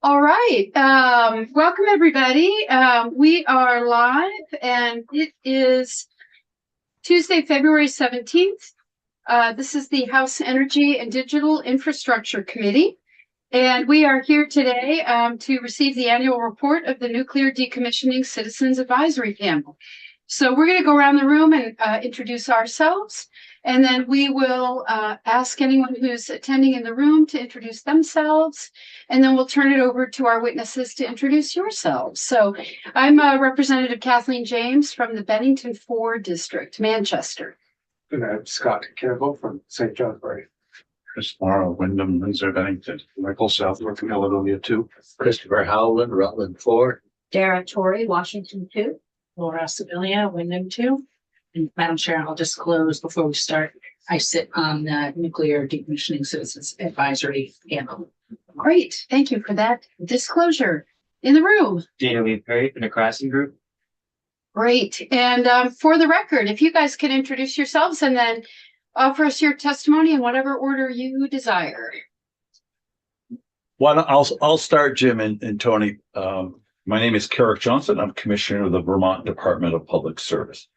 All right. Welcome, everybody. We are live, and it is Tuesday, February 17th. This is the House Energy and Digital Infrastructure Committee, and we are here today to receive the annual report of the Nuclear Decommissioning Citizens Advisory Panel. So we're going to go around the room and introduce ourselves, and then we will ask anyone who's attending in the room to introduce themselves, and then we'll turn it over to our witnesses to introduce yourselves. So I'm Representative Kathleen James from the Bennington 4 District, Manchester. And I'm Scott Campbell from St. Johnsbury. Chris Morrow, Wyndham, Windsor, Bennington. Michael Southworth from Caledonia 2. Christopher Howland, Rutland 4. Dara Torrey, Washington 2. Laura Sibilia, Wyndham 2. And Madam Chair, I'll disclose before we start, I sit on the Nuclear Decommissioning Citizens Advisory Panel. Great. Thank you for that disclosure. In the room. Jamie Perry from the Crossing Group. Great. And for the record, if you guys can introduce yourselves and then offer us your testimony in whatever order you desire. Well, I'll start, Jim and Tony. My name is Carrick Johnson. I'm Commissioner of the Vermont Department of Public Service.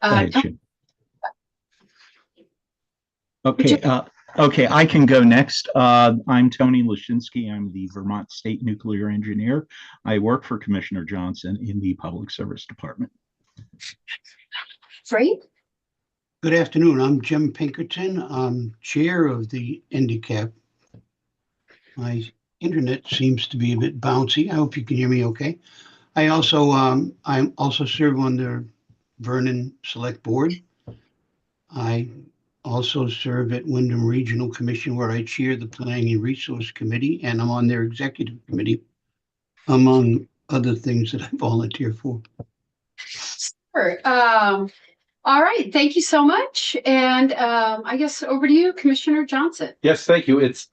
Thank you. Okay, I can go next. I'm Tony Lashinsky. I'm the Vermont State Nuclear Engineer. I work for Commissioner Johnson in the Public Service Department. Great. Good afternoon. I'm Jim Pinkerton. I'm chair of the NDCAP. My internet seems to be a bit bouncy. I hope you can hear me okay. I also serve on the Vernon Select Board. I also serve at Wyndham Regional Commission, where I chair the Planning and Resource Committee, and I'm on their executive committee, among other things that I volunteer for. Sure. All right. Thank you so much. And I guess over to you, Commissioner Johnson. Yes, thank you. It's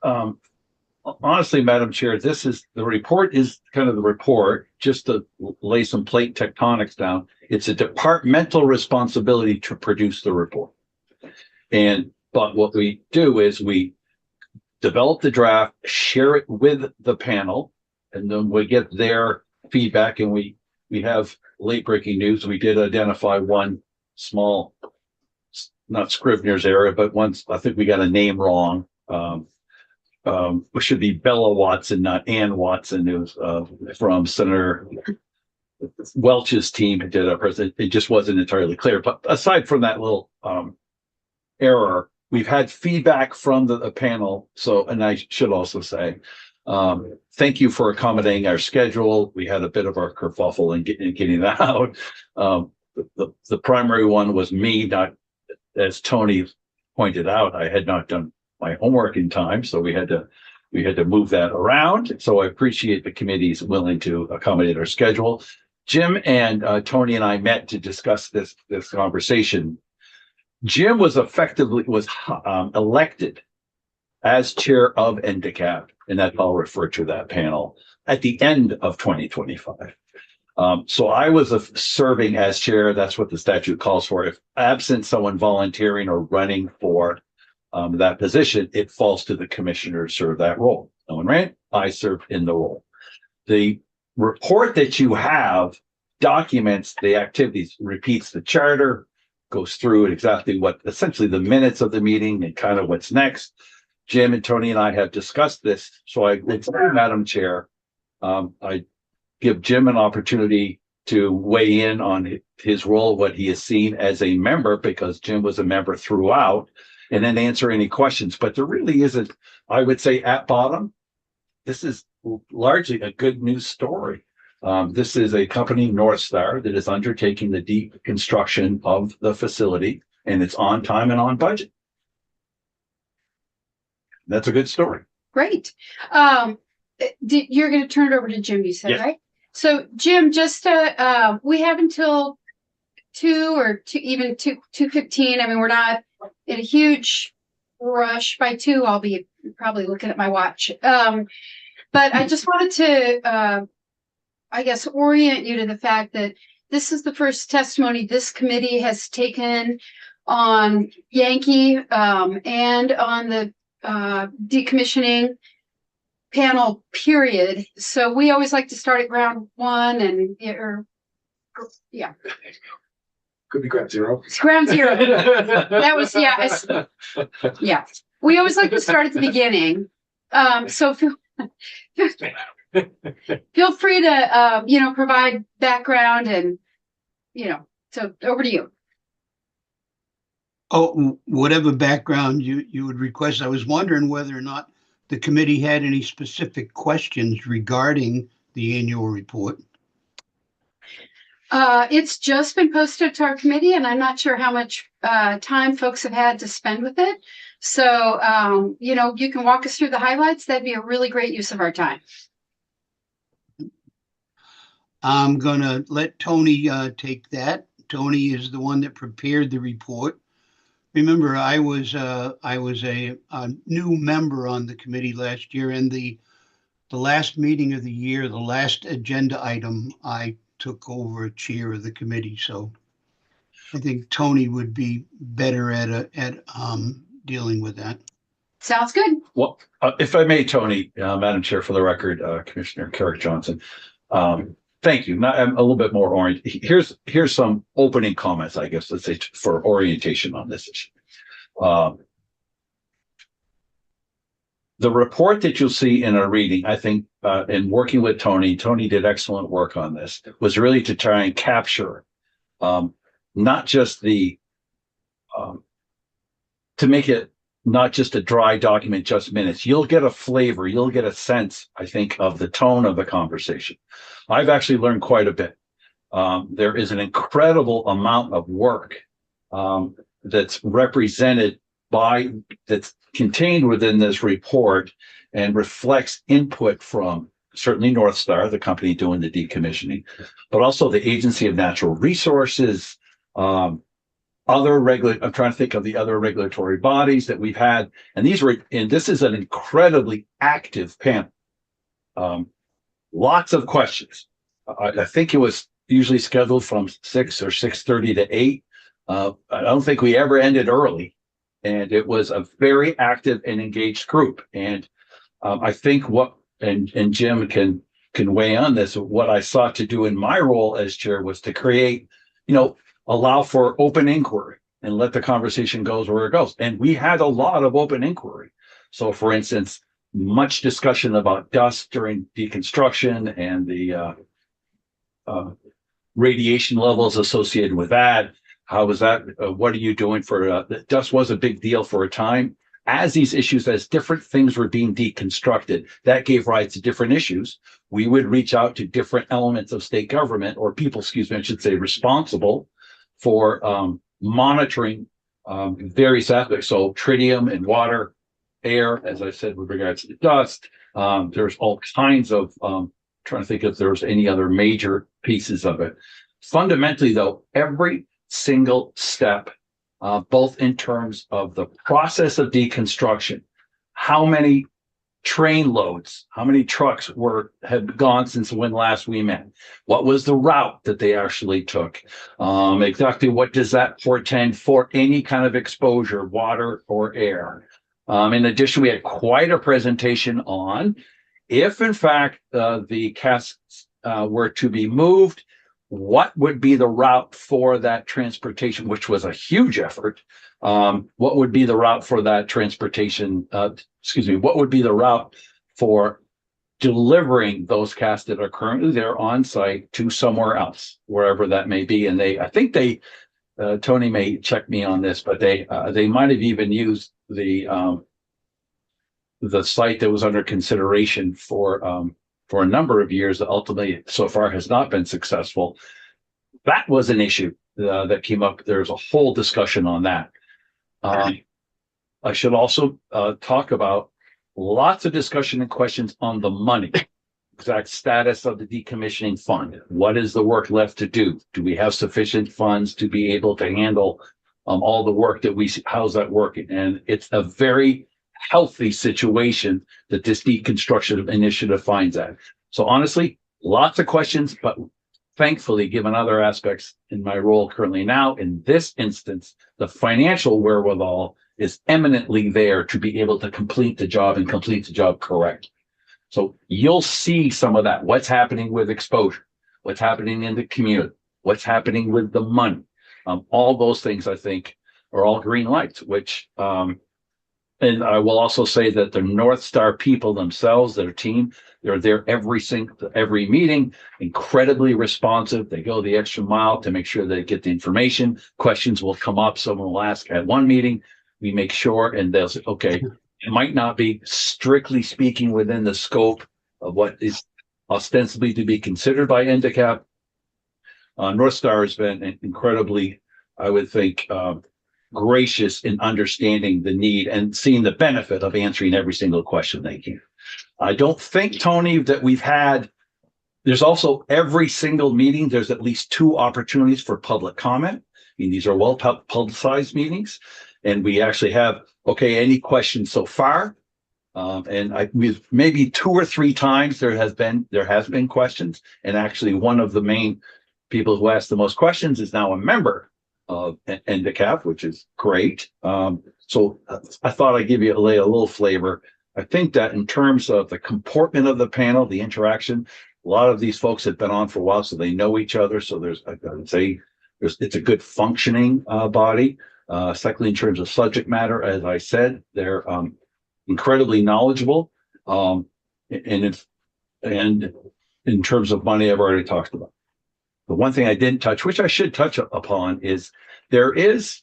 honestly, Madam Chair, the report is kind of the report, just to lay some plate tectonics down. It's a departmental responsibility to produce the report. But what we do is we develop the draft, share it with the panel, and then we get their feedback, and we have late breaking news. We did identify one small, not Scrivener's error, but once I think we got a name wrong. It should be Bella Watson, not Ann Watson. It was from Senator Welch's team who did it. It just wasn't entirely clear. But aside from that little error, we've had feedback from the panel. So, and I should also say, thank you for accommodating our schedule. We had a bit of our kerfuffle in getting that out. The primary one was me, not, as Tony pointed out, I had not done my homework in time, so we had to move that around. So I appreciate the committee's willing to accommodate our schedule. Jim and Tony and I met to discuss this conversation. Jim was elected as chair of NDCAP, and that I'll refer to that panel at the end of 2025. So I was serving as chair. That's what the statute calls for. If absent someone volunteering or running for that position, it falls to the commissioner to serve that role. No one ran. I served in the role. The report that you have documents the activities, repeats the charter, goes through exactly what essentially the minutes of the meeting and kind of what's next. Jim and Tony and I have discussed this. So I would say, Madam Chair, I give Jim an opportunity to weigh in on his role, what he has seen as a member, because Jim was a member throughout, and then answer any questions. But there really isn't, I would say at bottom, this is largely a good news story. This is a company, North Star, that is undertaking the deep construction of the facility, and it's on time and on budget. That's a good story. Great. You're going to turn it over to Jim, you said, yes. Right? So Jim, just we have until 2:15. I mean, we're not in a huge rush. By 2, I'll be probably looking at my watch. But I just wanted to, I guess, orient you to the fact that this is the first testimony this committee has taken on Yankee and on the decommissioning panel period. So we always like to start at ground one and, yeah, Could be ground zero. it's ground zero. That was, yeah. We always like to start at the beginning. So feel free to, provide background and, so over to you. Oh, whatever background you would request. I was wondering whether or not the committee had any specific questions regarding the annual report. It's just been posted to our committee, and I'm not sure how much time folks have had to spend with it. So, you can walk us through the highlights. That'd be a really great use of our time. I'm gonna let Tony take that. Tony is the one that prepared the report. Remember, I was a new member on the committee last year, and the last meeting of the year, the last agenda item, I took over chair of the committee. So I think Tony would be better at dealing with that. Sounds good. Well, if I may, Tony, Madam Chair, for the record, Commissioner Carrick Johnson, thank you. I'm a little bit more oriented. Here's some opening comments, I guess, let's say, for orientation on this issue. The report that you'll see in our reading, I think, in working with Tony did excellent work on this, was really to try and capture not just to make it not just a dry document, just minutes. You'll get a flavor, you'll get a sense, I think, of the tone of the conversation. I've actually learned quite a bit. There is an incredible amount of work that's that's contained within this report and reflects input from certainly North Star, the company doing the decommissioning, but also the Agency of Natural Resources, I'm trying to think of the other regulatory bodies that we've had. And this is an incredibly active panel. Lots of questions. I think it was usually scheduled from 6 or 6:30 to 8. I don't think we ever ended early. And it was a very active and engaged group. And I think and Jim can weigh on this, what I sought to do in my role as chair was to create, allow for open inquiry and let the conversation goes where it goes. And we had a lot of open inquiry. So for instance, much discussion about dust during deconstruction and the radiation levels associated with that. How was that? What are you doing for dust was a big deal for a time. As these issues, as different things were being deconstructed, that gave rise to different issues. We would reach out to different elements of state government, or people, I should say, responsible for monitoring various aspects. So tritium and water, air, as I said, with regards to dust. There's all kinds of, trying to think if there's any other major pieces of it. Fundamentally, though, every single step, both in terms of the process of deconstruction, how many train loads, how many trucks had gone since when last we met, what was the route that they actually took, exactly what does that portend for any kind of exposure, water or air. In addition, we had quite a presentation on if in fact the casks were to be moved, what would be the route for that transportation, which was a huge effort. What would be the route for that transportation? What would be the route for delivering those casks that are currently there on site to somewhere else, wherever that may be? And I think Tony may check me on this, but they might have even used the site that was under consideration for a number of years that ultimately so far has not been successful. That was an issue that came up. There's a whole discussion on that. I should also talk about lots of discussion and questions on the money, exact status of the decommissioning fund. What is the work left to do? Do we have sufficient funds to be able to handle all the work that we see? How's that working? And it's a very healthy situation that this deconstruction initiative finds at. So honestly, lots of questions, but thankfully, given other aspects in my role currently now, in this instance, the financial wherewithal is eminently there to be able to complete the job and complete the job correctly. So you'll see some of that. What's happening with exposure? What's happening in the community? What's happening with the money? All those things, I think, are all green lights, which, and I will also say that the North Star people themselves, their team, they're there every meeting, incredibly responsive. They go the extra mile to make sure they get the information. Questions will come up. Someone will ask at one meeting. We make sure, and they'll say, okay, it might not be strictly speaking within the scope of what is ostensibly to be considered by NDCAP. North Star has been incredibly, I would think, gracious in understanding the need and seeing the benefit of answering every single question they can. I don't think, Tony, that there's also every single meeting, there's at least 2 opportunities for public comment. I mean, these are well publicized meetings, and we actually have, okay, any questions so far? We've maybe 2 or 3 times there has been questions, and actually one of the main people who asked the most questions is now a member of NDCAP, which is great. So I thought I'd give you a little flavor. I think that in terms of the comportment of the panel, the interaction, a lot of these folks have been on for a while, so they know each other. So I would say it's a good functioning body. Secondly, in terms of subject matter, as I said, they're incredibly knowledgeable. And in terms of money, I've already talked about. The one thing I didn't touch, which I should touch upon, is there is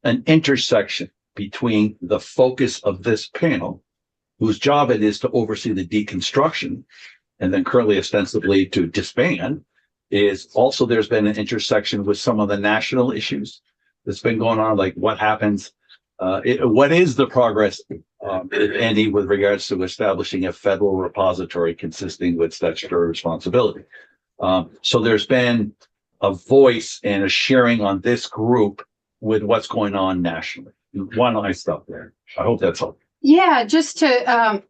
an intersection between the focus of this panel, whose job it is to oversee the deconstruction, and then currently ostensibly to disband, is also there's been an intersection with some of the national issues that's been going on, like what happens, what is the progress, if any, with regards to establishing a federal repository consisting with statutory responsibility. So there's been a voice and a sharing on this group with what's going on nationally. Why don't I stop there? I hope that's all. Yeah, just to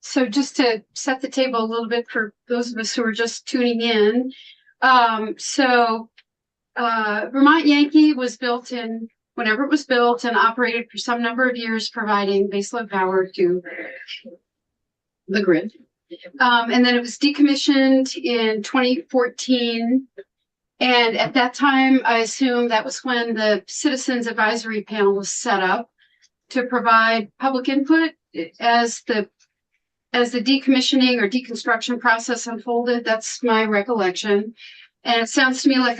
set the table a little bit for those of us who are just tuning in. Vermont Yankee was built whenever it was built, and operated for some number of years, providing baseload power to the grid. And then it was decommissioned in 2014. And at that time, I assume that was when the Citizens Advisory Panel was set up to provide public input as the decommissioning or deconstruction process unfolded. That's my recollection. And it sounds to me like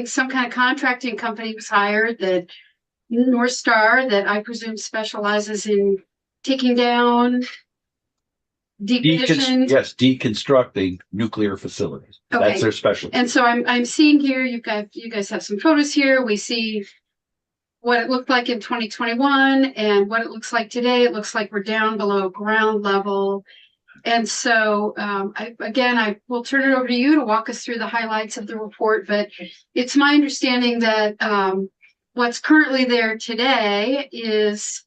some kind of contracting company was hired, that North Star, that I presume specializes in taking down deconstructing nuclear facilities. Okay. That's their specialty. And so I'm seeing here, you guys have some photos here. We see what it looked like in 2021 and what it looks like today. It looks like we're down below ground level. And so I will turn it over to you to walk us through the highlights of the report. But it's my understanding that what's currently there today is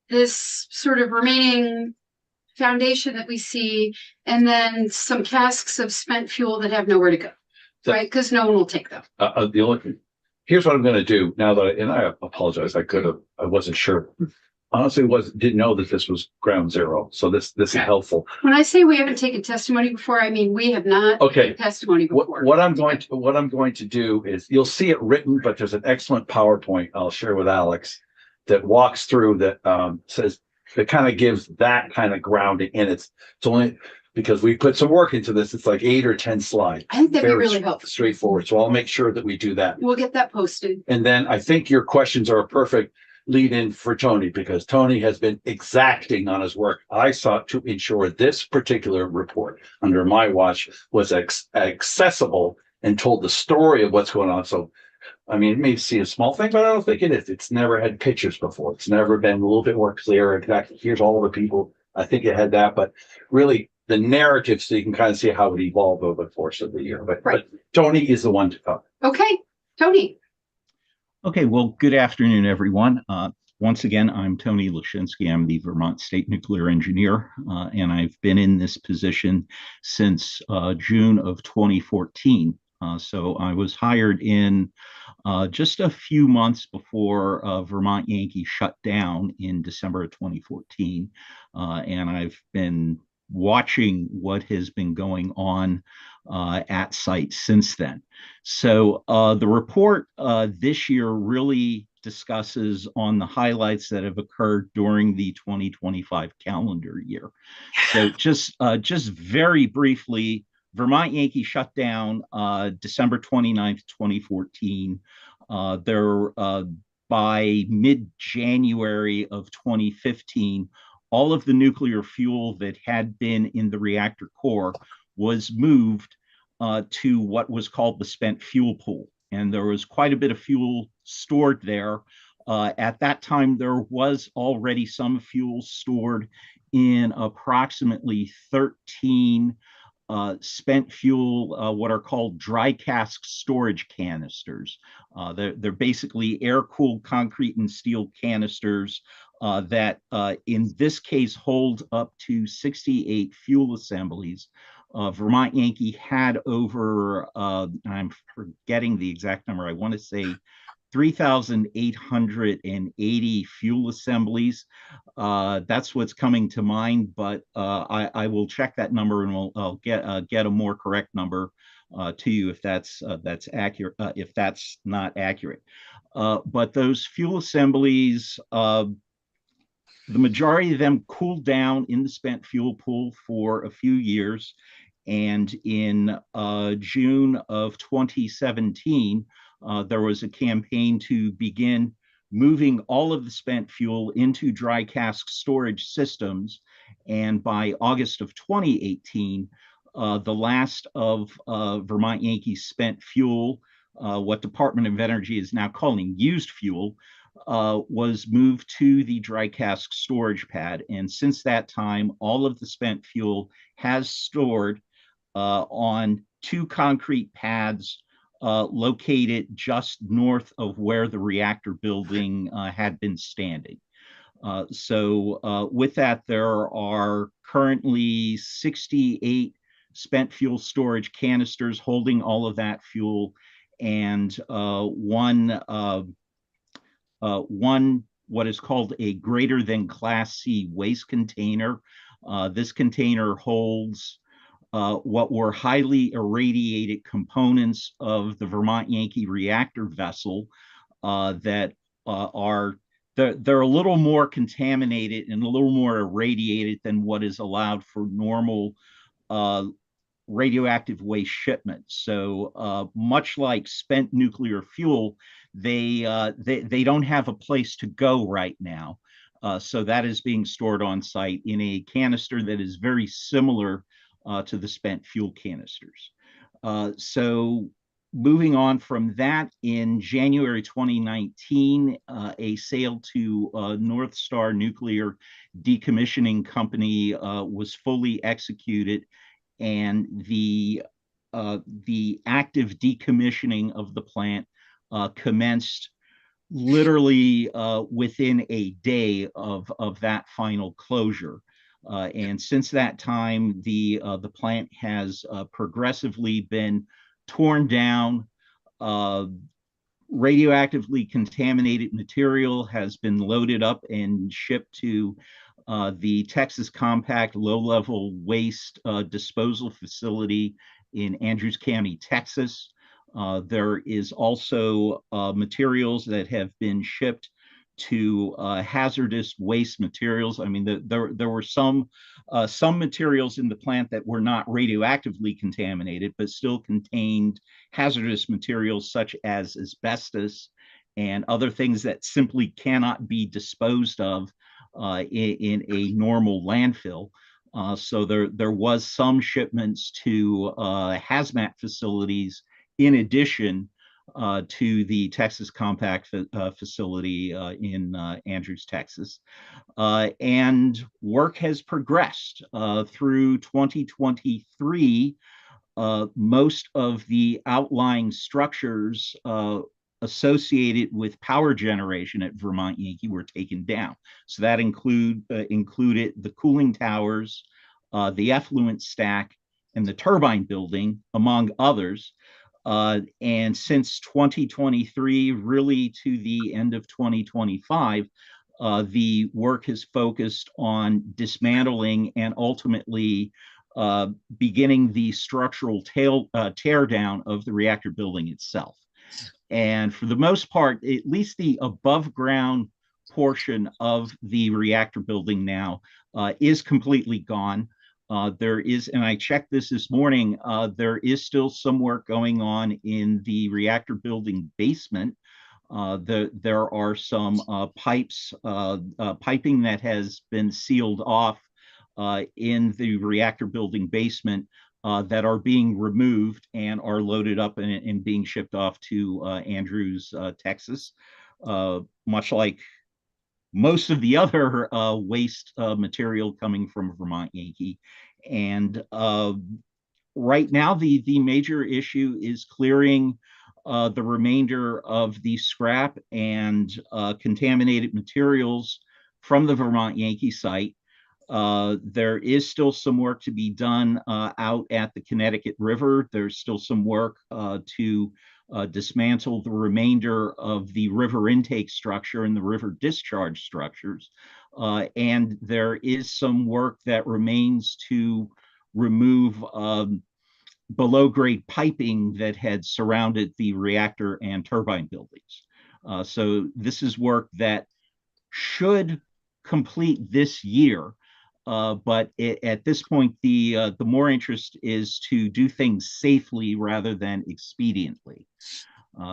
this sort of remaining foundation that we see, and then some casks of spent fuel that have nowhere to go, right? Because no one will take them. Here's what I'm going to do now that I apologize. I wasn't sure. Honestly, didn't know that this was ground zero. So this is helpful. When I say we haven't taken testimony before, I mean we have not taken testimony before. What I'm going to do is, you'll see it written, but there's an excellent PowerPoint I'll share with Alex that walks through that says, that kind of gives that kind of grounding, and it's only because we put some work into this. It's like 8 or 10 slides. I think that'd be really helpful. Straightforward. So I'll make sure that we do that. We'll get that posted. And then I think your questions are a perfect lead in for Tony, because Tony has been exacting on his work. I sought to ensure this particular report under my watch was accessible and told the story of what's going on. So I mean, it may seem a small thing, but I don't think it is. It's never had pictures before. It's never been a little bit more clear. Exactly, here's all the people. I think it had that, but really the narrative, so you can kind of see how it evolved over the course of the year. But Tony is the one to talk. Okay, Tony. Okay, well, good afternoon, everyone. Once again, I'm Tony Lashinsky. I'm the Vermont State Nuclear Engineer, and I've been in this position since June of 2014. So I was hired in just a few months before Vermont Yankee shut down in December of 2014. And I've been watching what has been going on at site since then. So the report this year really discusses on the highlights that have occurred during the 2025 calendar year. So just very briefly, Vermont Yankee shut down December 29th, 2014. By mid-January of 2015, all of the nuclear fuel that had been in the reactor core was moved to what was called the spent fuel pool. And there was quite a bit of fuel stored there. At that time, there was already some fuel stored in approximately 13 spent fuel, what are called dry cask storage canisters. They're basically air-cooled concrete and steel canisters that in this case hold up to 68 fuel assemblies. Vermont Yankee had over, I'm forgetting the exact number, I want to say 3,880 fuel assemblies. That's what's coming to mind, but I will check that number and I'll get a more correct number to you if that's accurate. If that's not accurate, but those fuel assemblies, the majority of them cooled down in the spent fuel pool for a few years. And in June of 2017, there was a campaign to begin moving all of the spent fuel into dry cask storage systems. And by August of 2018, the last of Vermont Yankee's spent fuel, what Department of Energy is now calling used fuel, was moved to the dry cask storage pad. And since that time, all of the spent fuel has stored on two concrete pads located just north of where the reactor building had been standing. So with that, there are currently 68 spent fuel storage canisters holding all of that fuel, and one what is called a greater than Class C waste container. This container holds what were highly irradiated components of the Vermont Yankee reactor vessel that are they're a little more contaminated and a little more irradiated than what is allowed for normal radioactive waste shipments. So much like spent nuclear fuel, they don't have a place to go right now. So that is being stored on site in a canister that is very similar to the spent fuel canisters. So moving on from that, in January 2019, a sale to North Star Nuclear Decommissioning Company was fully executed, and the active decommissioning of the plant commenced literally within a day of that final closure. And since that time, the plant has progressively been torn down. Radioactively contaminated material has been loaded up and shipped to the Texas Compact Low-Level Waste Disposal Facility in Andrews County, Texas. There is also materials that have been shipped to hazardous waste materials. I mean, there were some materials in the plant that were not radioactively contaminated, but still contained hazardous materials such as asbestos and other things that simply cannot be disposed of in a normal landfill. So there was some shipments to hazmat facilities in addition to the Texas Compact facility in Andrews, Texas. And work has progressed through 2023. Most of the outlying structures associated with power generation at Vermont Yankee were taken down. So that included the cooling towers, the effluent stack, and the turbine building, among others. And since 2023, really to the end of 2025, the work has focused on dismantling and ultimately beginning the structural tear down of the reactor building itself. And for the most part, at least the above ground portion of the reactor building now is completely gone. There is, and I checked this morning, there is still some work going on in the reactor building basement. There are some piping that has been sealed off in the reactor building basement that are being removed and are loaded up and being shipped off to Andrews, Texas, much like most of the other waste material coming from Vermont Yankee. And right now, the major issue is clearing the remainder of the scrap and contaminated materials from the Vermont Yankee site. There is still some work to be done out at the Connecticut River. There's still some work to dismantle the remainder of the river intake structure and the river discharge structures. And there is some work that remains to remove below grade piping that had surrounded the reactor and turbine buildings. So this is work that should complete this year. But at this point, the more interest is to do things safely rather than expediently.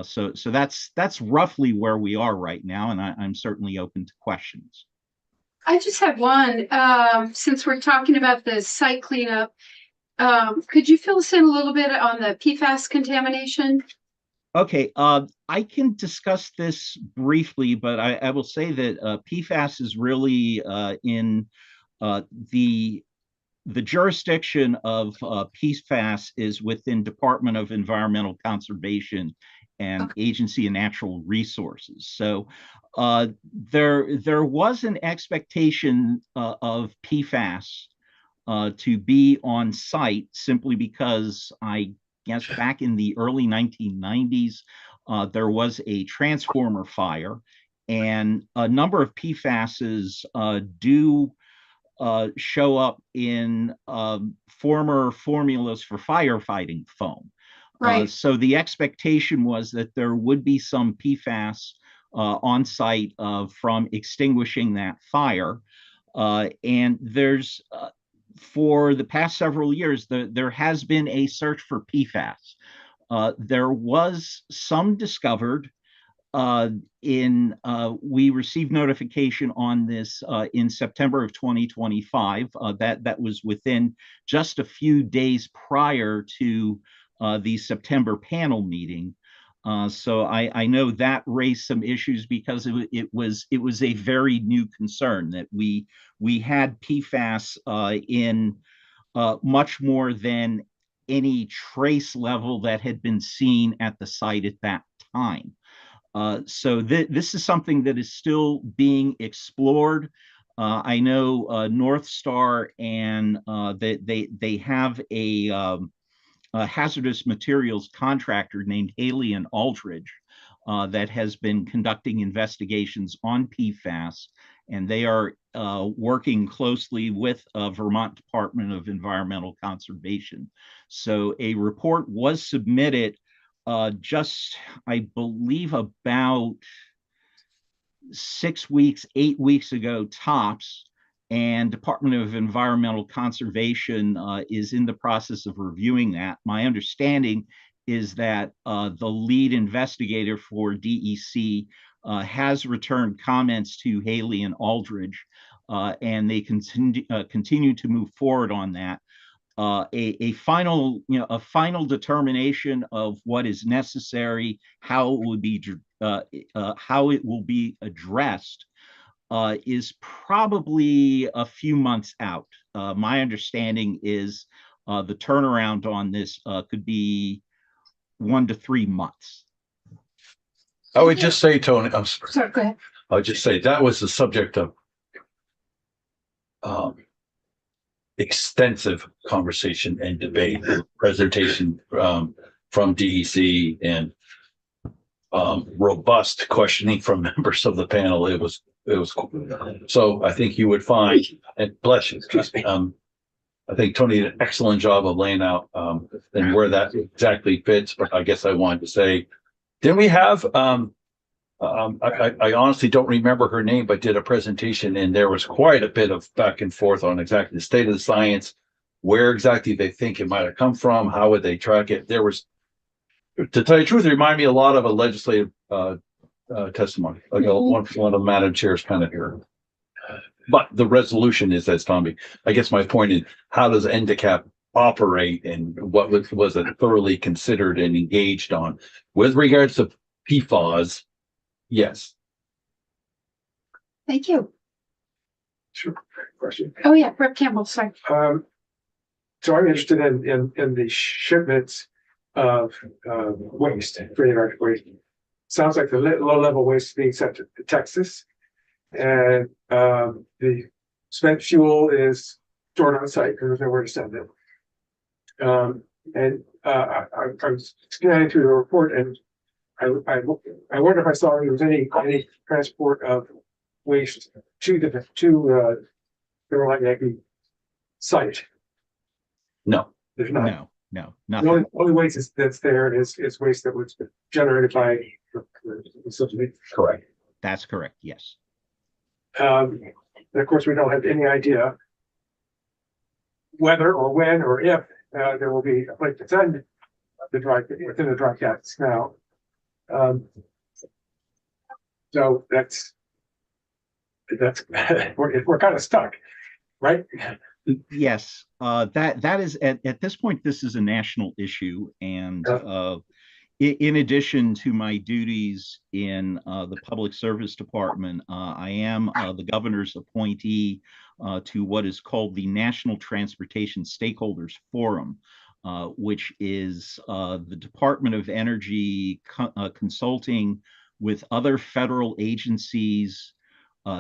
So that's roughly where we are right now, and I'm certainly open to questions. I just have one. Since we're talking about the site cleanup, could you fill us in a little bit on the PFAS contamination? Okay, I can discuss this briefly, but I will say that PFAS is really in the jurisdiction of PFAS is within Department of Environmental Conservation and Agency of Natural Resources. So there was an expectation of PFAS to be on site simply because I guess back in the early 1990s, there was a transformer fire, and a number of PFASs do show up in former formulas for firefighting foam. Right. So the expectation was that there would be some PFAS on site from extinguishing that fire. And there's, for the past several years, there has been a search for PFAS. There was some discovered we received notification on this in September of 2025. That was within just a few days prior to the September panel meeting. So I know that raised some issues because it was a very new concern that we had PFAS in much more than any trace level that had been seen at the site at that time. So this is something that is still being explored. I know North Star and they have a hazardous materials contractor named Hedi and Aldridge that has been conducting investigations on PFAS, and they are working closely with Vermont Department of Environmental Conservation. So a report was submitted just, I believe, about 6 weeks, 8 weeks ago tops, and Department of Environmental Conservation is in the process of reviewing that. My understanding is that the lead investigator for DEC has returned comments to Hedi and Aldridge, and they continue to move forward on that. A final determination of what is necessary, how it will be addressed, is probably a few months out. My understanding is the turnaround on this could be 1 to 3 months. I would just say, Tony, I'm sorry. Sorry, go ahead. I would just say that was the subject of extensive conversation and debate, presentation from DEC and robust questioning from members of the panel. It was cool. So I think you would find, and bless you, I think Tony did an excellent job of laying out and where that exactly fits. But I guess I wanted to say, didn't we have I honestly don't remember her name, but did a presentation, and there was quite a bit of back and forth on exactly the state of the science, where exactly they think it might have come from, how would they track it. There was, to tell you the truth, it reminded me a lot of a legislative testimony, like one of Madam Chair's kind of here. But the resolution is that's Tommy. I guess my point is, how does NDCAP operate, and what was it thoroughly considered and engaged on with regards to PFAS? Yes. Thank you. Sure. Question. Oh, yeah, Rep Campbell, sorry. So I'm interested in the shipments of waste, radioactive waste. Sounds like the low level waste is being sent to Texas, and the spent fuel is stored on site because there's nowhere to send it. I was scanning through the report, and I wonder if I saw if there was any transport of waste to the Thermomagnetic site. No. There's not. No, The nothing. only waste that's there is waste that was generated by the facility. Correct. That's correct. Yes. And of course, we don't have any idea whether or when or if there will be a place to send within the dry cats now. So that's we're kind of stuck, right? Yes, that is at this point, this is a national issue, and in addition to my duties in the Public Service Department, I am the governor's appointee to what is called the National Transportation Stakeholders Forum, which is the Department of Energy consulting with other federal agencies,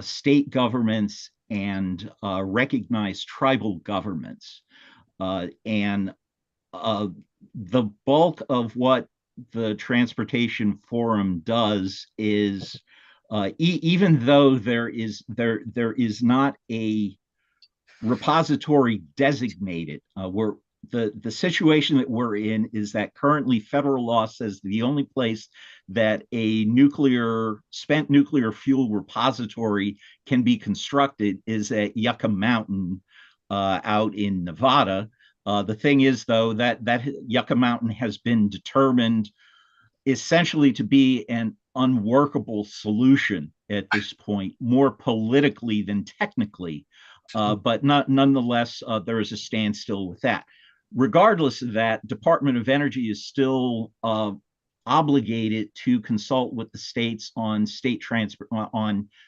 state governments, and recognized tribal governments. And the bulk of what the Transportation Forum does is, even though there is not a repository designated, where the situation that we're in is that currently federal law says the only place that a spent nuclear fuel repository can be constructed is at Yucca Mountain out in Nevada. The thing is, though, that Yucca Mountain has been determined essentially to be an unworkable solution at this point, more politically than technically. But nonetheless, there is a standstill with that. Regardless of that, Department of Energy is still obligated to consult with the states on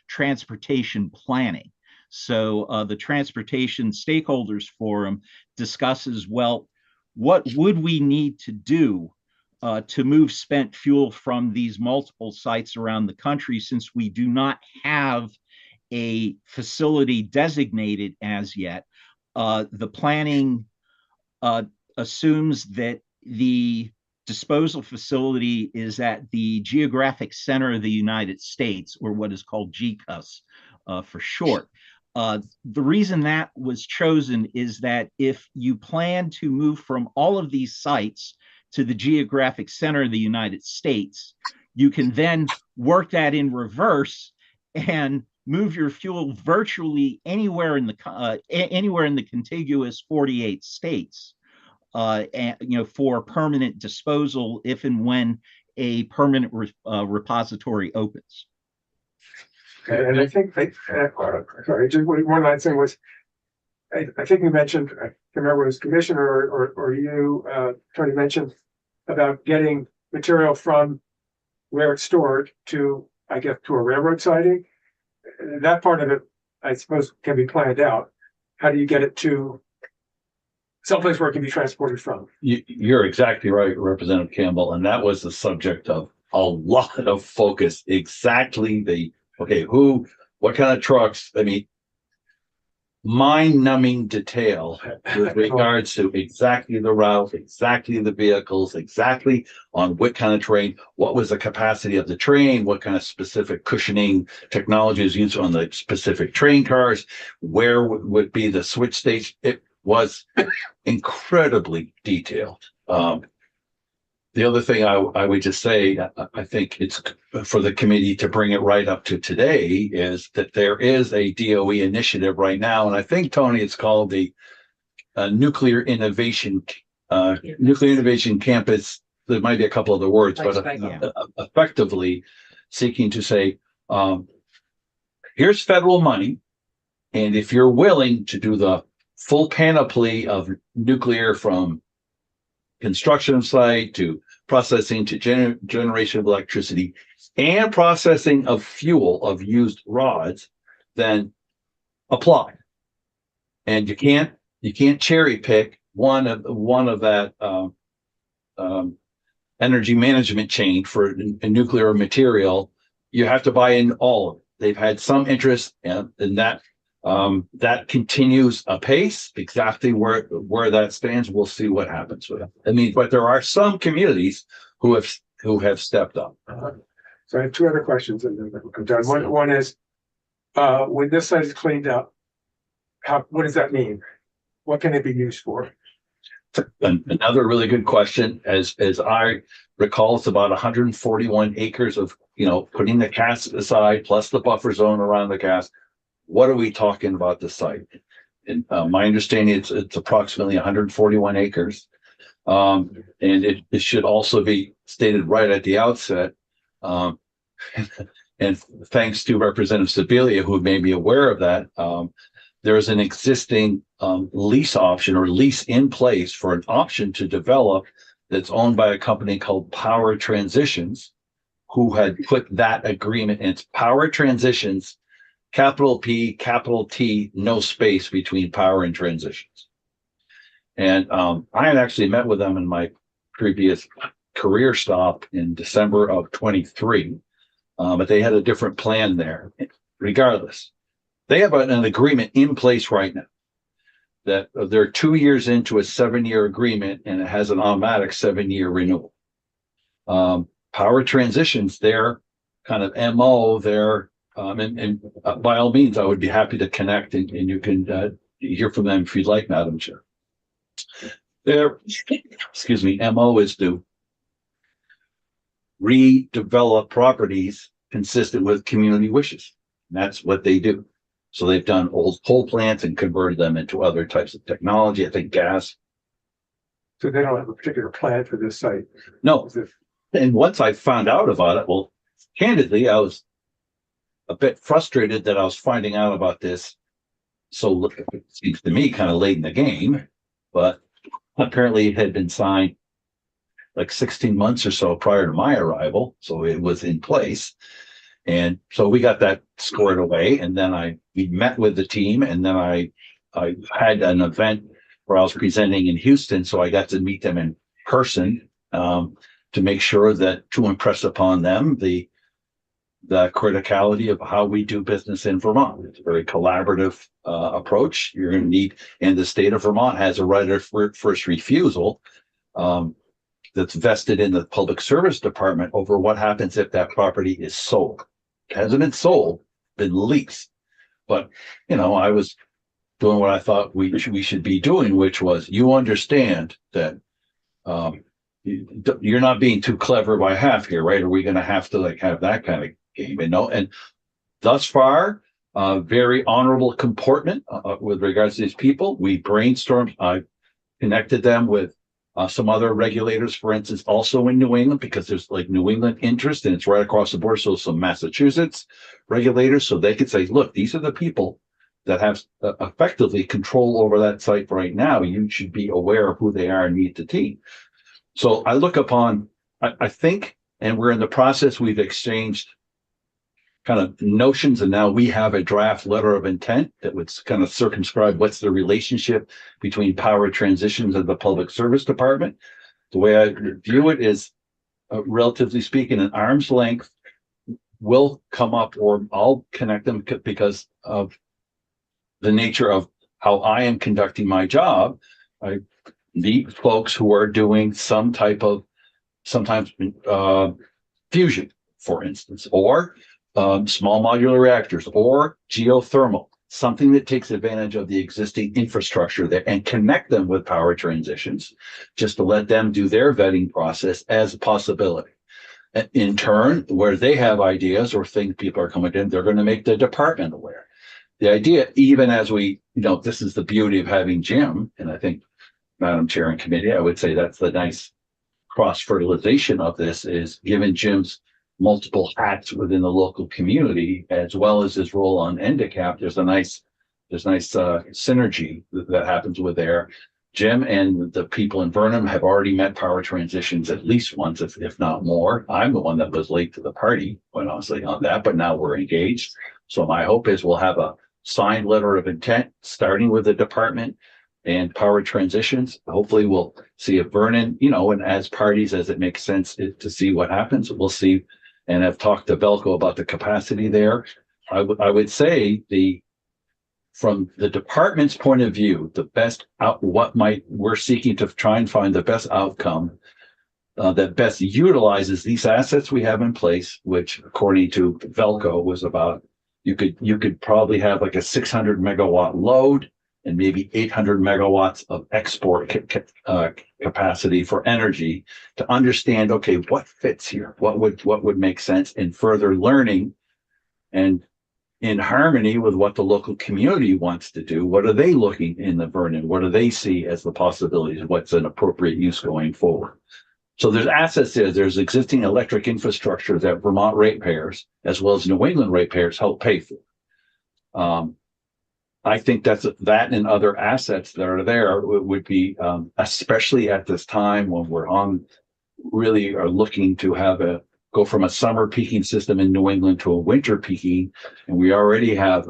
transportation planning. So the Transportation Stakeholders Forum discusses, well, what would we need to do to move spent fuel from these multiple sites around the country, since we do not have a facility designated as yet. The planning assumes that the disposal facility is at the geographic center of the United States, or what is called GCUS for short. The reason that was chosen is that if you plan to move from all of these sites to the geographic center of the United States, you can then work that in reverse and move your fuel virtually anywhere in the contiguous 48 states, and, for permanent disposal if and when a permanent repository opens. Okay, and I think sorry, just one last thing was, I think you mentioned, I can't remember if it was commissioner or you, Tony, mentioned about getting material from where it's stored to, I guess, to a railroad siding. That part of it, I suppose, can be planned out. How do you get it to someplace where it can be transported from? You're exactly right, Representative Campbell, and that was the subject of a lot of focus. Exactly what kind of trucks? I mean, mind-numbing detail with regards to exactly the route, exactly the vehicles, exactly on what kind of terrain, what was the capacity of the train, what kind of specific cushioning technology is used on the specific train cars, where would be the switch station. It was incredibly detailed. The other thing I would just say, I think it's for the committee to bring it right up to today, is that there is a DOE initiative right now, and I think, Tony, it's called the Nuclear Innovation Campus. There might be a couple other words, but effectively seeking to say, here's federal money, and if you're willing to do the full panoply of nuclear, from construction site to processing to generation of electricity and processing of fuel of used rods, then apply. And you can't cherry pick one of that energy management chain for a nuclear material. You have to buy in all of it. They've had some interest in that. That continues apace. Exactly where that stands, we'll see what happens with it. I mean, but there are some communities who have stepped up. So I have two other questions, and then I'm done. One is, when this site is cleaned up, what does that mean? What can it be used for? Another really good question. As I recall, it's about 141 acres of, putting the cast aside plus the buffer zone around the cast. What are we talking about the site? And my understanding, it's approximately 141 acres. And it should also be stated right at the outset. And thanks to Representative Sibilia, who may be aware of that, there's an existing lease option or lease in place for an option to develop that's owned by a company called Power Transitions, who had put that agreement in. It's Power Transitions, capital P, capital T, no space between Power and Transitions. And I had actually met with them in my previous career stop in December of 23, but they had a different plan there. Regardless, they have an agreement in place right now that they're 2 years into a 7-year agreement, and it has an automatic 7-year renewal. Power Transitions, their kind of MO, their and by all means, I would be happy to connect, and you can hear from them if you'd like, Madam Chair. Their, MO is to redevelop properties consistent with community wishes. And that's what they do. So they've done old coal plants and converted them into other types of technology, I think gas. So they don't have a particular plan for this site? No. And once I found out about it, well, candidly, I was a bit frustrated that I was finding out about this. So it seems to me kind of late in the game, but apparently it had been signed like 16 months or so prior to my arrival. So it was in place. And so we got that squared away. And then we met with the team, and then I had an event where I was presenting in Houston. So I got to meet them in person to make sure to impress upon them the criticality of how we do business in Vermont. It's a very collaborative approach. You're going to need, and the state of Vermont has a right of first refusal that's vested in the Public Service Department over what happens if that property is sold. It hasn't been sold, been leased. But, I was doing what I thought we should be doing, which was, you understand that you're not being too clever by half here, right? Are we going to have to have that kind of game? And thus far, very honorable comportment with regards to these people. We brainstormed. I connected them with some other regulators, for instance, also in New England, because there's New England interest, and it's right across the board. So some Massachusetts regulators, so they could say, look, these are the people that have effectively control over that site right now. You should be aware of who they are and meet the team. So I look upon, I think, and we're in the process, we've exchanged kind of notions, and now we have a draft letter of intent that would kind of circumscribe what's the relationship between Power Transitions and the Public Service Department. The way I view it is, relatively speaking, an arm's length will come up, or I'll connect them because of the nature of how I am conducting my job, I meet folks who are doing some type of sometimes fusion, for instance, or small modular reactors or geothermal, something that takes advantage of the existing infrastructure there and connect them with power transitions, just to let them do their vetting process as a possibility. In turn, where they have ideas or things people are coming in, they're going to make the department aware. The idea, even as we, this is the beauty of having Jim, and I think Madam Chair and Committee, I would say that's the nice cross-fertilization of this, is given Jim's multiple hats within the local community, as well as his role on NDCAP, there's nice synergy that happens with there. Jim and the people in Burnham have already met power transitions at least once, if not more. I'm the one that was late to the party, quite honestly, on that, but now we're engaged. So my hope is we'll have a signed letter of intent, starting with the department and power transitions. Hopefully we'll see if Vernon, and as parties, as it makes sense to see what happens, we'll see. And I've talked to Velco about the capacity there. I would say from the department's point of view, the best we're seeking to try and find the best outcome that best utilizes these assets we have in place, which according to Velco was about, you could probably have like a 600 megawatt load and maybe 800 megawatts of export capacity for energy, to understand, okay, what fits here? What would make sense in further learning and in harmony with what the local community wants to do? What are they looking in the Vernon? What do they see as the possibilities? What's an appropriate use going forward? So there's assets there. There's existing electric infrastructure that Vermont ratepayers, as well as New England ratepayers, help pay for. I think that and other assets that are there would be, especially at this time when we're really are looking to go from a summer peaking system in New England to a winter peaking. And we already have,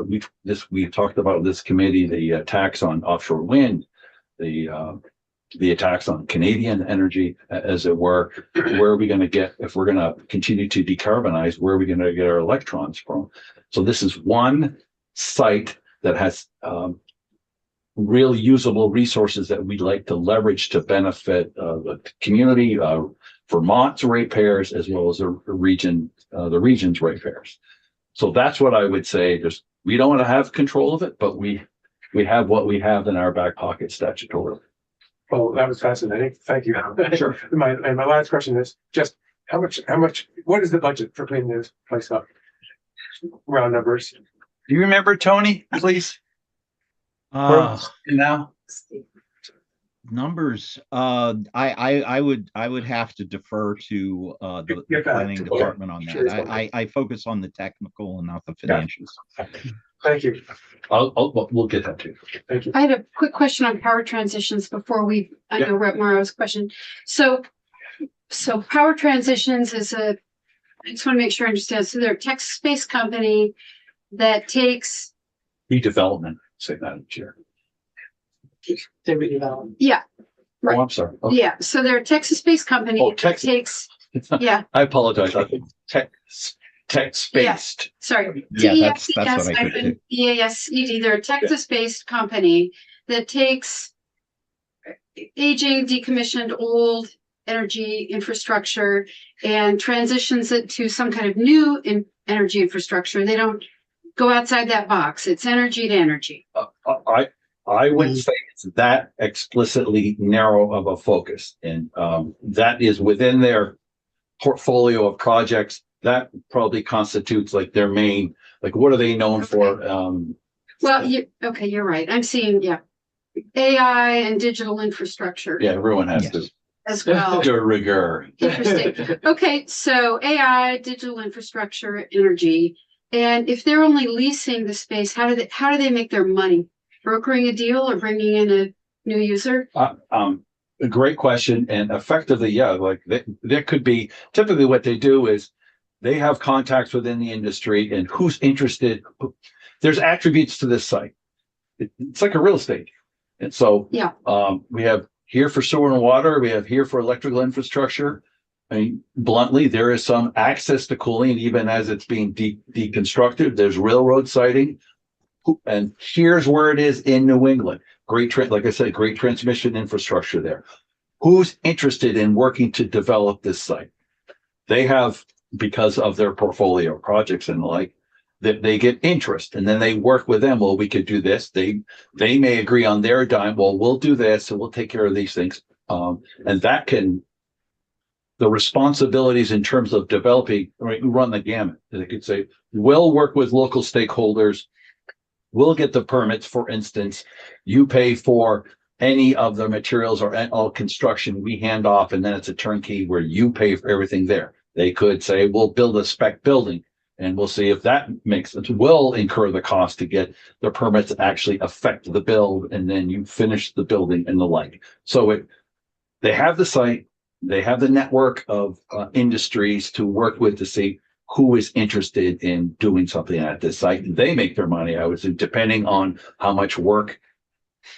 we talked about this committee, the attacks on offshore wind, the attacks on Canadian energy, as it were. Where are we going to get, if we're going to continue to decarbonize, where are we going to get our electrons from? So this is one site that has real usable resources that we'd like to leverage to benefit the community, Vermont's ratepayers, as well as the region's ratepayers. So that's what I would say. We don't want to have control of it, but we have what we have in our back pocket statutorily. Well, that was fascinating. Thank you. Sure. My last question is just how much, what is the budget for cleaning this place up? Round numbers. Do you remember, Tony, please? Now? Numbers, I would have to defer to the planning department on that. I focus on the technical and not the financials. Thank you. We'll get that too. Thank you. I had a quick question on power transitions before I know Rep Morrow's question. So power transitions is I just want to make sure I understand. So they're a Texas-based company that takes Redevelopment, say that, Chair. The redevelopment. right. Oh, I'm sorry. Okay. Yeah, so they're a Texas-based company. Oh, that Texas. takes yeah. I apologize. I think tech-based. Sorry. Yeah, that's what I could do. DASED. They're a Texas-based company that takes aging, decommissioned, old energy infrastructure and transitions it to some kind of new energy infrastructure. They don't go outside that box. It's energy to energy. I wouldn't say it's that explicitly narrow of a focus, and that is within their portfolio of projects. That probably constitutes like their main, like what are they known for? Well, you're right. I'm seeing, AI and digital infrastructure. Yeah, everyone has to. As well. De rigueur. Interesting. Okay, so AI, digital infrastructure, energy, and if they're only leasing the space, how do they make their money? Brokering a deal or bringing in a new user? A great question, and effectively, like there could be. Typically, what they do is they have contacts within the industry, and who's interested. There's attributes to this site. It's like a real estate, and so we have here for sewer and water. We have here for electrical infrastructure. I mean, bluntly, there is some access to cooling, even as it's being deconstructed. There's railroad siting. And here's where it is in New England. Like I said, great transmission infrastructure there. Who's interested in working to develop this site? They have, because of their portfolio projects and the like, that they get interest, and then they work with them. Well, we could do this. They may agree on their dime. Well, we'll do this, and we'll take care of these things. And that can, the responsibilities in terms of developing, right, run the gamut. They could say, we'll work with local stakeholders. We'll get the permits, for instance. You pay for any of the materials or all construction we hand off, and then it's a turnkey where you pay for everything there. They could say, we'll build a spec building, and we'll see if that makes sense. We'll incur the cost to get the permits to actually affect the build, and then you finish the building and the like. So they have the site, they have the network of industries to work with to see who is interested in doing something at this site. And they make their money, I would say, depending on how much work,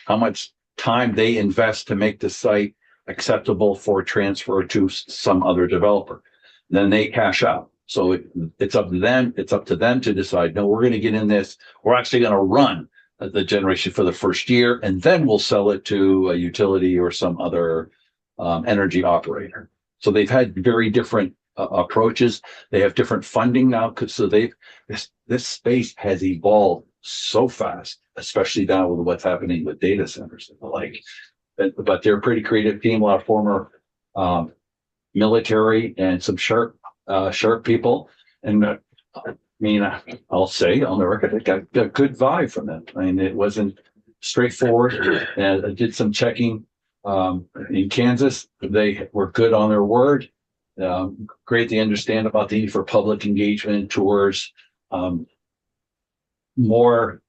how much time they invest to make the site acceptable for transfer to some other developer. Then they cash out. So it's up to them. It's up to them to decide, no, we're going to get in this. We're actually going to run the generation for the first year, and then we'll sell it to a utility or some other energy operator. So they've had very different approaches. They have different funding now. So this space has evolved so fast, especially now with what's happening with data centers and the like. But they're a pretty creative team, a lot of former military and some sharp people. And I mean, I'll say on the record, I got a good vibe from them. I mean, it wasn't straightforward. And I did some checking in Kansas. They were good on their word. Great to understand about the need for public engagement, tours, more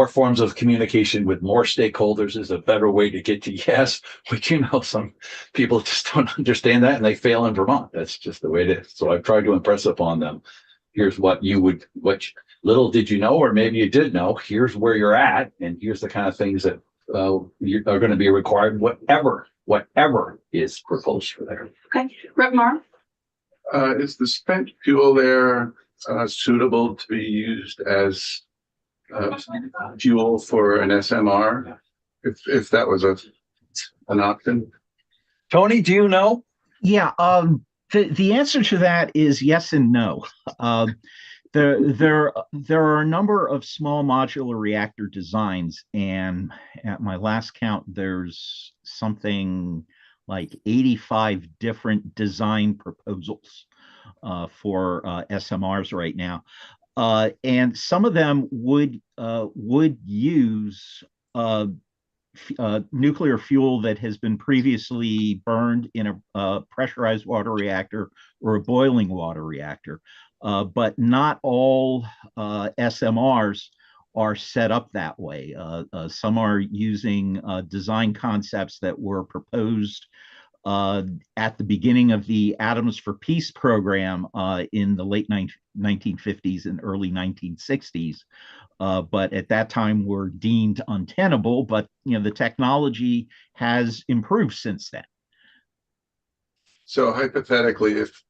forms of communication with more stakeholders is a better way to get to yes. But some people just don't understand that, and they fail in Vermont. That's just the way it is. So I've tried to impress upon them. Here's what little did you know, or maybe you did know. Here's where you're at, and here's the kind of things that are going to be required, whatever is proposed for there. Okay, Rep Mar. Is the spent fuel there suitable to be used as fuel for an SMR, if that was an option? Tony, do you know? Yeah, the answer to that is yes and no. There are a number of small modular reactor designs, and at my last count, there's something like 85 different design proposals for SMRs right now. And some of them would use nuclear fuel that has been previously burned in a pressurized water reactor or a boiling water reactor. But not all SMRs are set up that way. Some are using design concepts that were proposed at the beginning of the Atoms for Peace program in the late 1950s and early 1960s. But at that time were deemed untenable, but the technology has improved since then. So hypothetically, if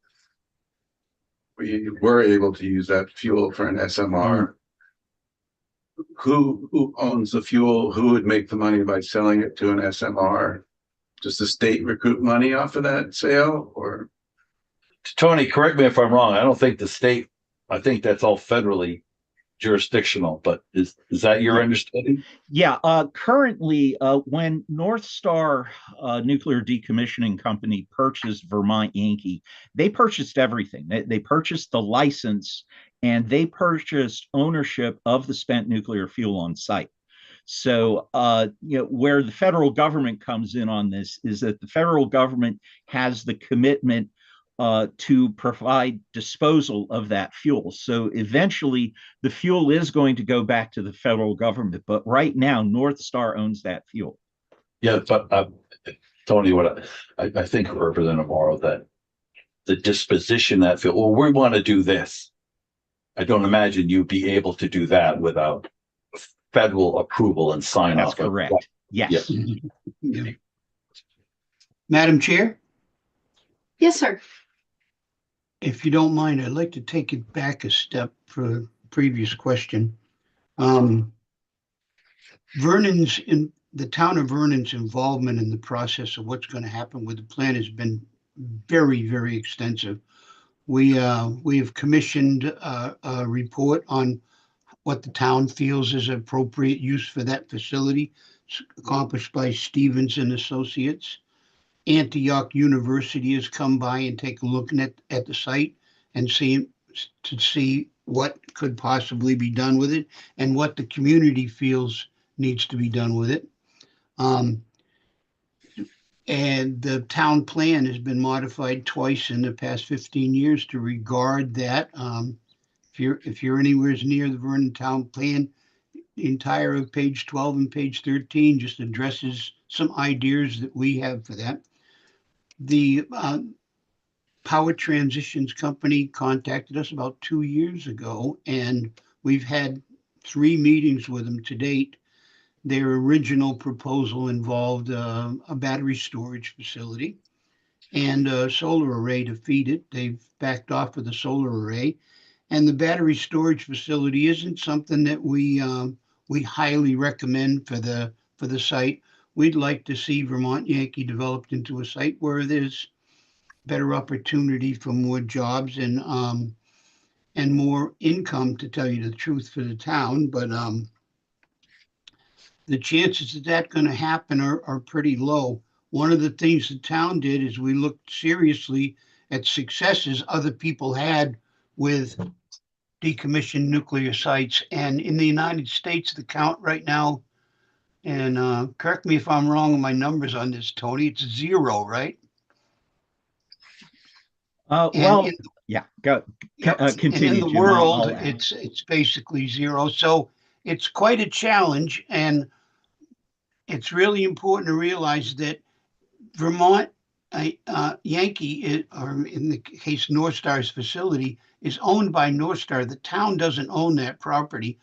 we were able to use that fuel for an SMR, who owns the fuel? Who would make the money by selling it to an SMR? Does the state recoup money off of that sale, or? Tony, correct me if I'm wrong. I don't think the state, I think that's all federally jurisdictional, but is that your understanding? Yeah, currently, when North Star Nuclear Decommissioning Company purchased Vermont Yankee, they purchased everything. They purchased the license, and they purchased ownership of the spent nuclear fuel on site. So, where the federal government comes in on this is that the federal government has the commitment to provide disposal of that fuel. So eventually the fuel is going to go back to the federal government, but right now North Star owns that fuel. Yeah, but Tony, what I think Representative Morrow, that the disposition that fuel, well, we want to do this. I don't imagine you'd be able to do that without federal approval and sign off. That's correct. Yes. Yeah. Madam Chair, Yes, sir. if you don't mind, I'd like to take it back a step for previous question. The town of Vernon's involvement in the process of what's going to happen with the plan has been very, very extensive. We have commissioned a report on what the town feels is appropriate use for that facility. It's accomplished by Stevens and Associates. Antioch University has come by and taken a look at the site and see what could possibly be done with it and what the community feels needs to be done with it. And the town plan has been modified twice in the past 15 years to regard that. If you're anywhere near the Vernon Town Plan, the entire of page 12 and page 13 just addresses some ideas that we have for that. The Power Transitions Company contacted us about 2 years ago, and we've had 3 meetings with them to date. Their original proposal involved a battery storage facility and a solar array to feed it. They've backed off of the solar array, and the battery storage facility isn't something that we highly recommend for the site. We'd like to see Vermont Yankee developed into a site where there's better opportunity for more jobs and more income, to tell you the truth, for the town. But the chances of that going to happen are pretty low. One of the things the town did is we looked seriously at successes other people had with decommissioned nuclear sites. And in the United States, the count right now, and correct me if I'm wrong with my numbers on this, Tony, it's 0, right? Well, yeah, go continue. And in the Jim. world, I'll add. it's basically 0. So it's quite a challenge, and it's really important to realize that Vermont Yankee, or in the case North Star's facility, is owned by North Star. The town doesn't own that property,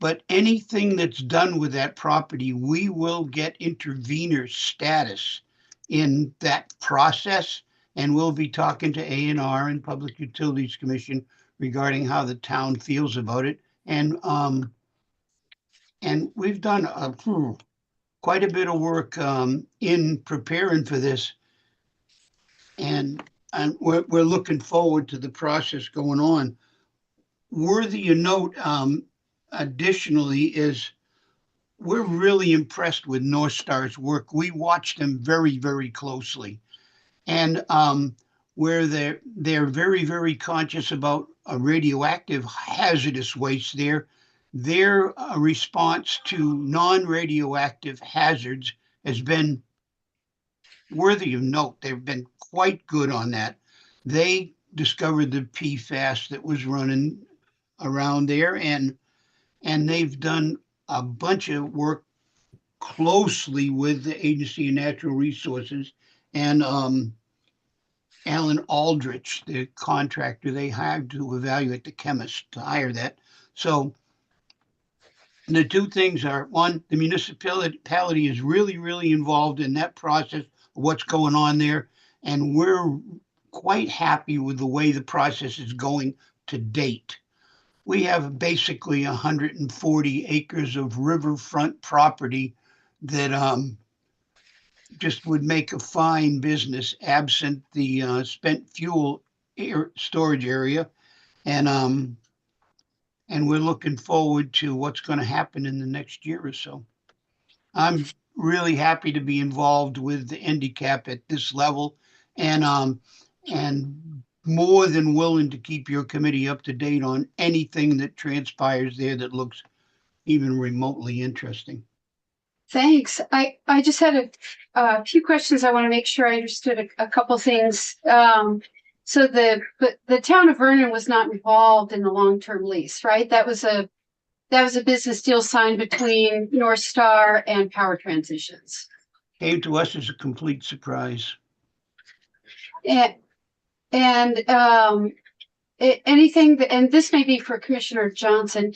but anything that's done with that property, we will get intervener status in that process, and we'll be talking to A&R and Public Utilities Commission regarding how the town feels about it. And we've done quite a bit of work in preparing for this, and we're looking forward to the process going on. Worthy of note, additionally, is we're really impressed with North Star's work. We watch them very, very closely, and where they're very, very conscious about a radioactive hazardous waste there. Their response to non-radioactive hazards has been worthy of note. They've been quite good on that. They discovered the PFAS that was running around there, and they've done a bunch of work closely with the Agency of Natural Resources and Alan Aldrich, the contractor they hired to evaluate, the chemist to hire that. So the two things are, one, the municipality is really, really involved in that process of what's going on there. And we're quite happy with the way the process is going to date. We have basically 140 acres of riverfront property that just would make a fine business absent the spent fuel storage area. And we're looking forward to what's going to happen in the next year or so. I'm really happy to be involved with the handicap at this level, and more than willing to keep your committee up to date on anything that transpires there that looks even remotely interesting. Thanks. I just had a few questions. I want to make sure I understood a couple things. So the town of Vernon was not involved in the long-term lease, right? That was a business deal signed between North Star and Power Transitions. Came to us as a complete surprise. And anything that, and this may be for Commissioner Johnson,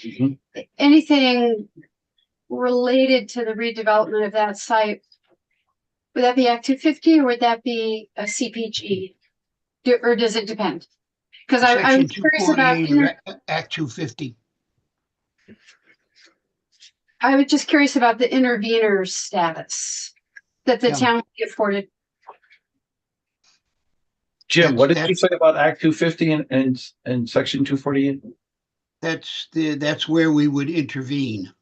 anything related to the redevelopment of that site, would that be Act 250 or would that be a CPG? Or does it depend? Because I'm curious about Act 250. I was just curious about the intervener status that the Yeah. town would be afforded. Jim, what did you That's- say about Act 250 and Section 248? That's where we would intervene.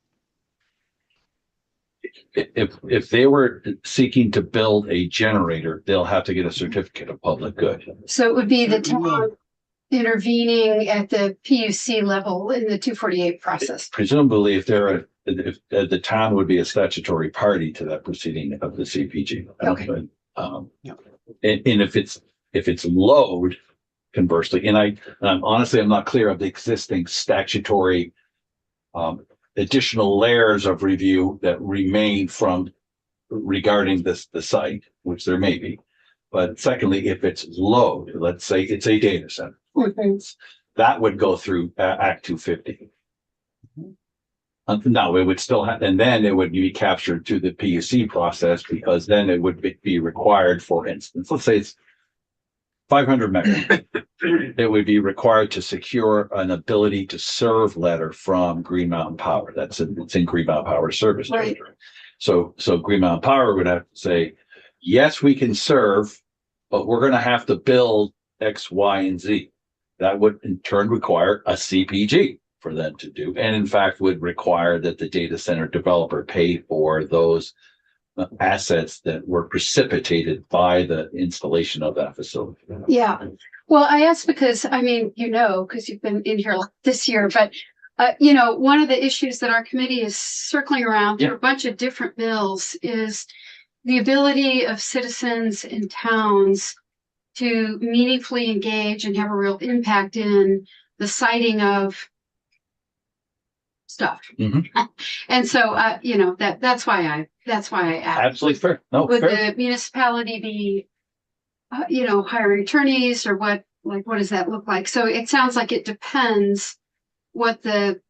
If they were seeking to build a generator, they'll have to get a certificate of public good. So it would be the Certainly will. town intervening at the PUC level in the 248 process. Presumably, if the town would be a statutory party to that proceeding of the CPG. Okay. Yep. And if it's load, conversely, and I'm honestly, I'm not clear of the existing statutory additional layers of review that remain from regarding the site, which there may be. But secondly, if it's load, let's say it's a data center, for instance, that would go through Act 250. No, it would still have, and then it would be captured through the PUC process, because then it would be required, for instance, let's say it's 500 megahertz. It would be required to secure an ability to serve letter from Green Mountain Power. It's in Green Mountain Power service Right. territory. So Green Mountain Power would have to say, yes, we can serve, but we're going to have to build X, Y, and Z. That would in turn require a CPG for them to do, and in fact would require that the data center developer pay for those assets that were precipitated by the installation of that facility. Yeah. Well, I asked because, I mean, because you've been in here this year, but, one of the issues that our committee is circling around through a bunch of different bills is the ability of citizens in towns to meaningfully engage and have a real impact in the siting of stuff. Mhm. And so, that's why I asked. Absolutely fair. No, Would fair. the municipality be, hiring attorneys, or what does that look like? So it sounds like it depends what the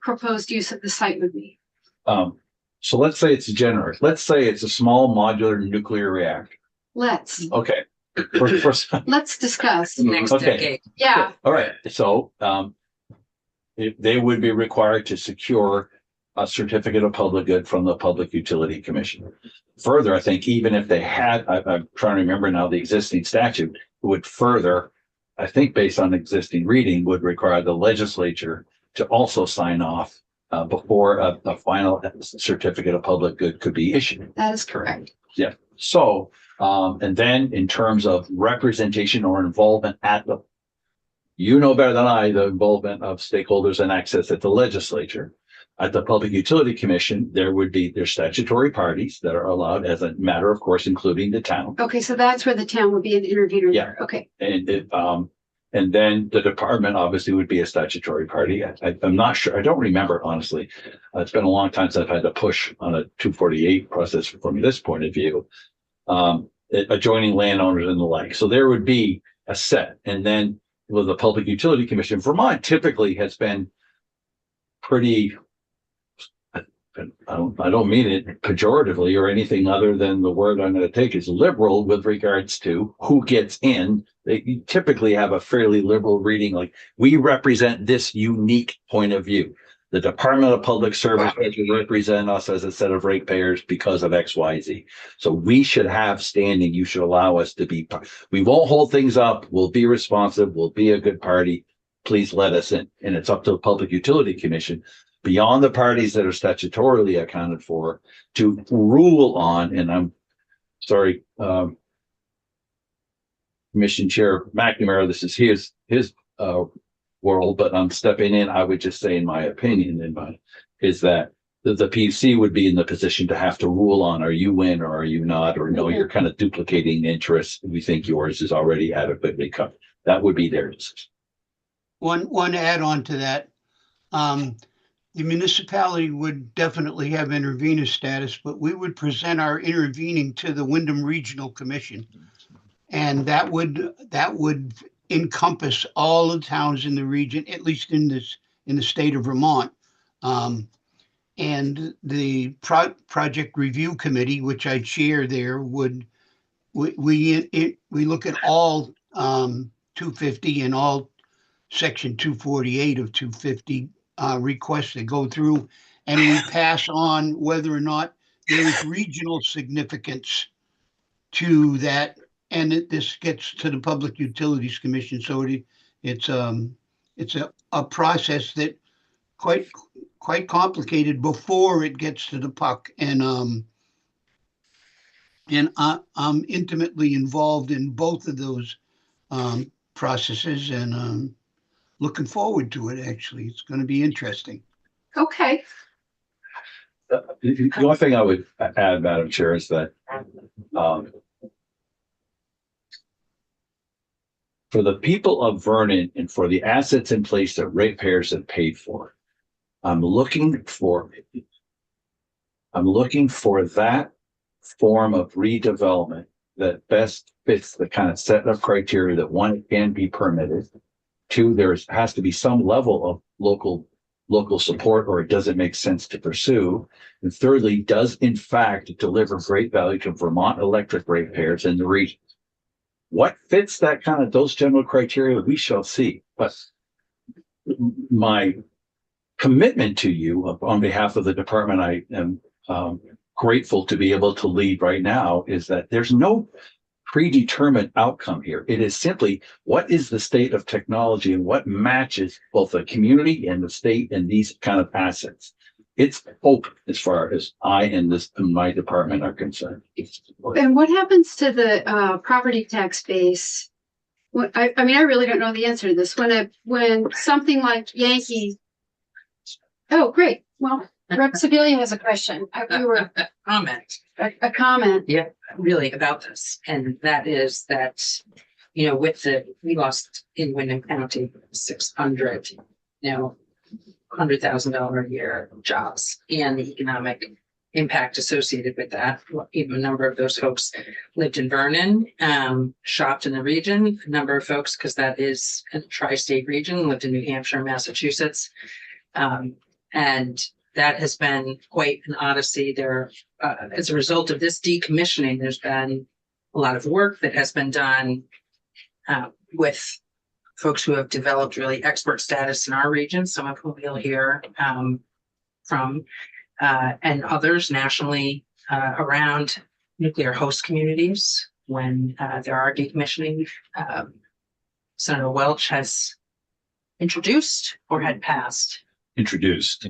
proposed use of the site would be. So let's say it's a generator. Let's say it's a small modular nuclear reactor. Let's Okay. let's discuss. Next Okay. decade. Yeah. All right. So if they would be required to secure a certificate of public good from the Public Utility Commission. Further, I think even if they had, I'm trying to remember now, the existing statute would further, I think based on existing reading, would require the legislature to also sign off before a final certificate of public good could be issued. That is correct. Yeah. So, and then in terms of representation or involvement you know better than I, the involvement of stakeholders and access at the legislature. At the Public Utility Commission, there's statutory parties that are allowed, as a matter of course, including the town. Okay, so that's where the town would be an intervener Yeah. there. Okay. And then the department obviously would be a statutory party. I'm not sure. I don't remember, honestly. It's been a long time since I've had to push on a 248 process from this point of view. Adjoining landowners and the like. So there would be a set. And then with the Public Utility Commission, Vermont typically has been pretty, I don't mean it pejoratively or anything other than the word I'm going to take is liberal with regards to who gets in. They typically have a fairly liberal reading, like we represent this unique point of view. The Department of Public Service will represent us as a set of ratepayers because of X, Y, Z. So we should have standing. You should allow us to be, we won't hold things up. We'll be responsive. We'll be a good party. Please let us in. And it's up to the Public Utility Commission, beyond the parties that are statutorily accounted for, to rule on, and I'm sorry, Commission Chair McNamara, this is his world, but I'm stepping in. I would just say, in my opinion, is that the PUC would be in the position to have to rule on, are you in or are you not, or no, you're kind of duplicating interests. We think yours is already adequately covered. That would be their decision. One add-on to that. The municipality would definitely have intervener status, but we would present our intervening to the Wyndham Regional Commission. And that would encompass all the towns in the region, at least in the state of Vermont. And the project review committee, which I chair there, we look at all 250 and all section 248 of 250 requests that go through, and we pass on whether or not there is regional significance to that, and this gets to the Public Utilities Commission. So it's a process that quite complicated before it gets to the puck, and I'm intimately involved in both of those processes, and looking forward to it. Actually, it's going to be interesting. Okay. The only thing I would add, Madam Chair, is that for the people of Vernon and for the assets in place that ratepayers have paid for, I'm looking for that form of redevelopment that best fits the kind of set of criteria that, one, can be permitted. Two, there has to be some level of local support, or it doesn't make sense to pursue. And thirdly, does in fact deliver great value to Vermont electric ratepayers in the region. What fits that kind of those general criteria, we shall see. But my commitment to you on behalf of the department I am grateful to be able to lead right now is that there's no predetermined outcome here. It is simply what is the state of technology and what matches both the community and the state and these kind of assets. It's open as far as I and my department are concerned. And what happens to the property tax base? I mean, I really don't know the answer to this. When something like Yankee. Oh, great. Well, Rep. Sebelia has a question. We were Comment. a comment. Yeah, really about this. And that is that, we lost in Wyndham County 600, $100,000 a year jobs, and the economic impact associated with that. Even a number of those folks lived in Vernon, shopped in the region. A number of folks, because that is a tri-state region, lived in New Hampshire, Massachusetts. And that has been quite an odyssey. There, as a result of this decommissioning, there's been a lot of work that has been done with folks who have developed really expert status in our region, some of whom you'll hear from, and others nationally around nuclear host communities when there are decommissioning. Senator Welch has introduced or had passed. Introduced.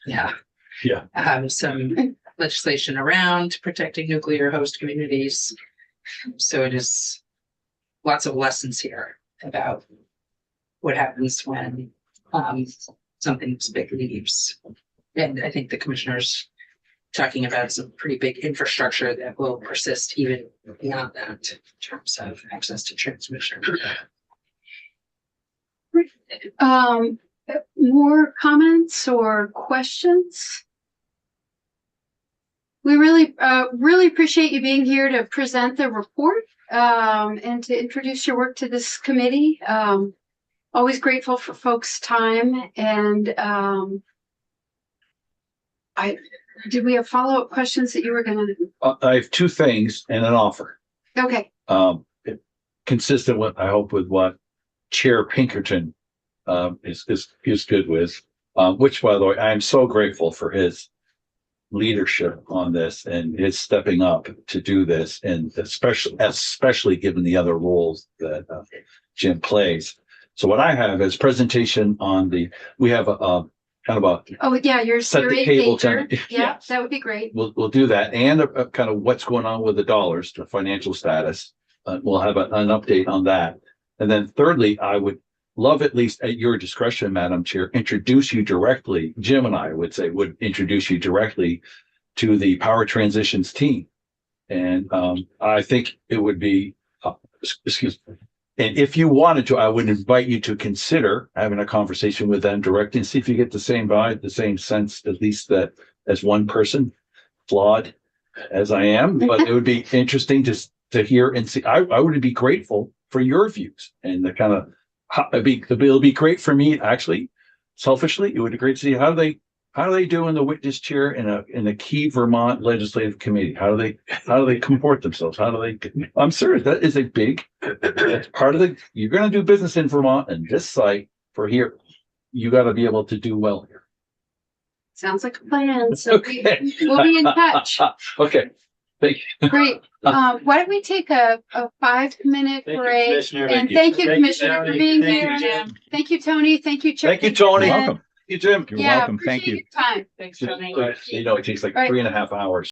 Yeah. Some legislation around protecting nuclear host communities. So it is lots of lessons here about what happens when something this big leaves. And I think the commissioner's talking about some pretty big infrastructure that will persist even beyond that in terms of access to transmission. More comments or questions? We really appreciate you being here to present the report and to introduce your work to this committee. Always grateful for folks' time. And did we have follow-up questions that you were going to? I have two things and an offer. Okay. Consistent with, I hope, with what Chair Pinkerton is good with, which, by the way, I am so grateful for his leadership on this and his stepping up to do this, and especially given the other roles that Jim plays. So what I have is presentation on we have a kind of a Oh yeah, your set the eight table pager. time. Yeah, that would be great. We'll do that, and a kind of what's going on with the dollars, the financial status. We'll have an update on that, and then thirdly, I would love, at least at your discretion, Madam Chair, introduce you directly. Jim and I would introduce you directly to the power transitions team. And I think it would be, excuse me. And if you wanted to, I would invite you to consider having a conversation with them directly and see if you get the same vibe, the same sense, at least that as one person, flawed as I am, but it would be interesting to hear and see. I would be grateful for your views and the kind of, it'll be great for me, actually, selfishly. It would be great to see how do they do in the witness chair in a key Vermont legislative committee? How do they comport themselves? I'm serious. That is that's part of you're going to do business in Vermont and this site for here. you got to be able to do well here. Sounds like a plan. So Okay. we'll be in touch. Okay. Thank you. Great. Why don't we take a 5-minute break? And thank you, Commissioner, for being here. Thank you, Tony. Thank you, Chair. Thank you, Tony. You're welcome. You, Jim. You're Yeah, welcome. Thank appreciate you. your time. Thanks, Tony. You know, it takes like Right. 3.5 hours.